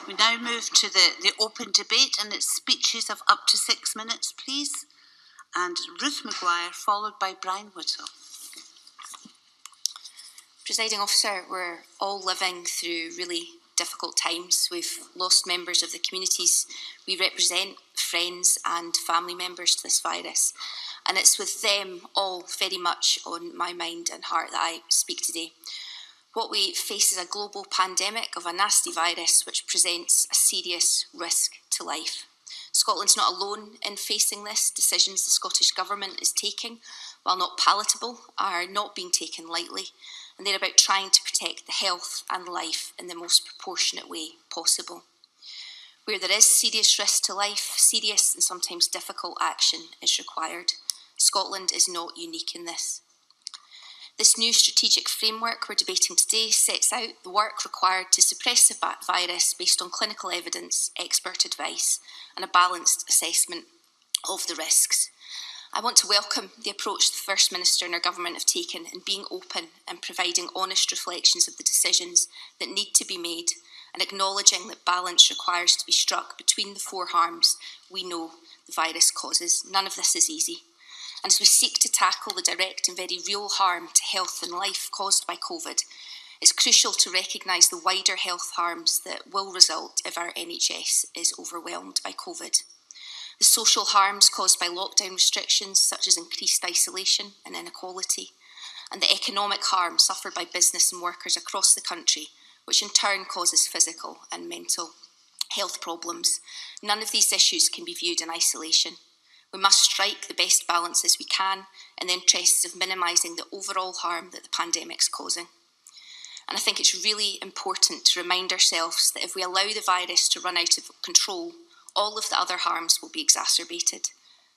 We now move to the open debate, and it's speeches of up to 6 minutes, please. And Ruth Maguire, followed by Brian Whittle. Presiding Officer, we're all living through really difficult times. We've lost members of the communities we represent, friends and family members to this virus. And it's with them all very much on my mind and heart that I speak today. What we face is a global pandemic of a nasty virus which presents a serious risk to life. Scotland's not alone in facing this. Decisions the Scottish Government is taking, while not palatable, are not being taken lightly, and they're about trying to protect the health and life in the most proportionate way possible. Where there is serious risk to life, serious and sometimes difficult action is required. Scotland is not unique in this. This new strategic framework we're debating today sets out the work required to suppress the virus based on clinical evidence, expert advice, and a balanced assessment of the risks. I want to welcome the approach the First Minister and our Government have taken in being open and providing honest reflections of the decisions that need to be made, and acknowledging that balance requires to be struck between the four harms we know the virus causes. None of this is easy. And as we seek to tackle the direct and very real harm to health and life caused by COVID, it's crucial to recognise the wider health harms that will result if our NHS is overwhelmed by COVID. The social harms caused by lockdown restrictions, such as increased isolation and inequality, and the economic harm suffered by business and workers across the country, which in turn causes physical and mental health problems. None of these issues can be viewed in isolation. We must strike the best balances we can in the interests of minimising the overall harm that the pandemic's causing. And I think it's really important to remind ourselves that if we allow the virus to run out of control, all of the other harms will be exacerbated.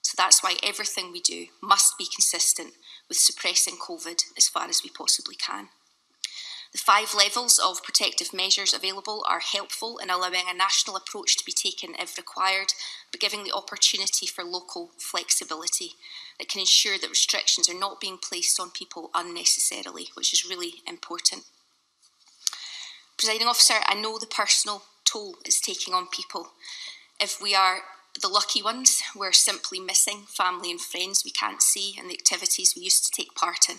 So that's why everything we do must be consistent with suppressing COVID as far as we possibly can. The 5 levels of protective measures available are helpful in allowing a national approach to be taken if required, but giving the opportunity for local flexibility that can ensure that restrictions are not being placed on people unnecessarily, which is really important. Presiding Officer, I know the personal toll it's taking on people. If we are the lucky ones, we're simply missing family and friends we can't see and the activities we used to take part in.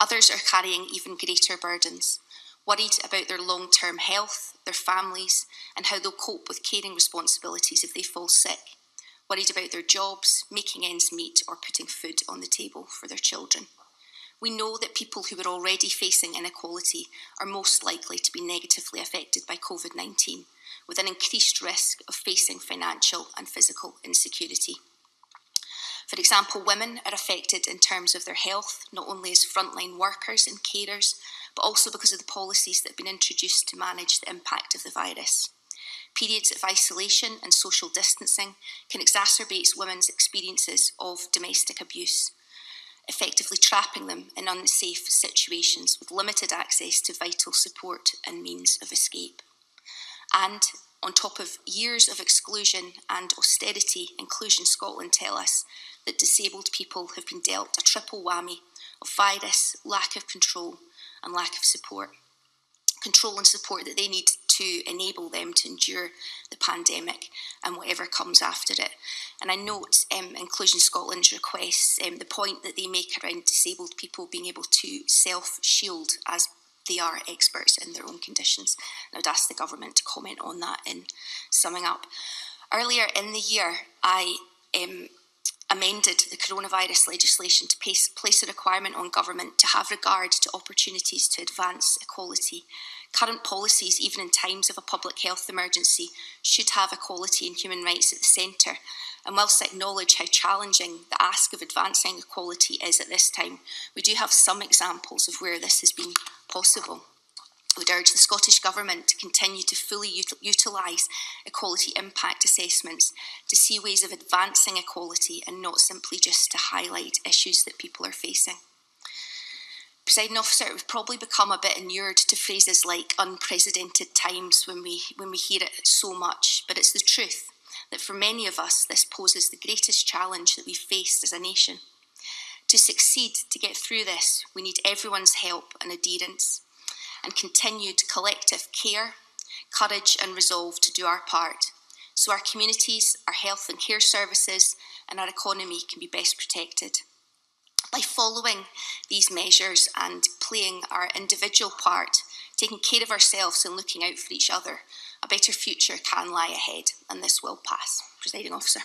Others are carrying even greater burdens, worried about their long-term health, their families, and how they'll cope with caring responsibilities if they fall sick, worried about their jobs, making ends meet, or putting food on the table for their children. We know that people who are already facing inequality are most likely to be negatively affected by COVID-19, with an increased risk of facing financial and physical insecurity. For example, women are affected in terms of their health, not only as frontline workers and carers, but also because of the policies that have been introduced to manage the impact of the virus. Periods of isolation and social distancing can exacerbate women's experiences of domestic abuse, effectively trapping them in unsafe situations with limited access to vital support and means of escape. And on top of years of exclusion and austerity, Inclusion Scotland tell us that disabled people have been dealt a triple whammy of virus, lack of control and lack of support. Control and support that they need to enable them to endure the pandemic and whatever comes after it. And I note Inclusion Scotland's requests, the point that they make around disabled people being able to self-shield as they are experts in their own conditions. And I would ask the Government to comment on that in summing up. Earlier in the year, I amended the coronavirus legislation to place a requirement on government to have regard to opportunities to advance equality. Current policies, even in times of a public health emergency, should have equality and human rights at the centre. And whilst I acknowledge how challenging the ask of advancing equality is at this time, we do have some examples of where this has been possible. I would urge the Scottish Government to continue to fully utilise equality impact assessments to see ways of advancing equality and not simply just to highlight issues that people are facing. Presiding Officer, we've probably become a bit inured to phrases like unprecedented times when we hear it so much, but it's the truth that for many of us this poses the greatest challenge that we've faced as a nation. To succeed, to get through this, we need everyone's help and adherence, and continued collective care, courage and resolve to do our part, so our communities, our health and care services and our economy can be best protected. By following these measures and playing our individual part, taking care of ourselves and looking out for each other, a better future can lie ahead, and this will pass. Presiding Officer.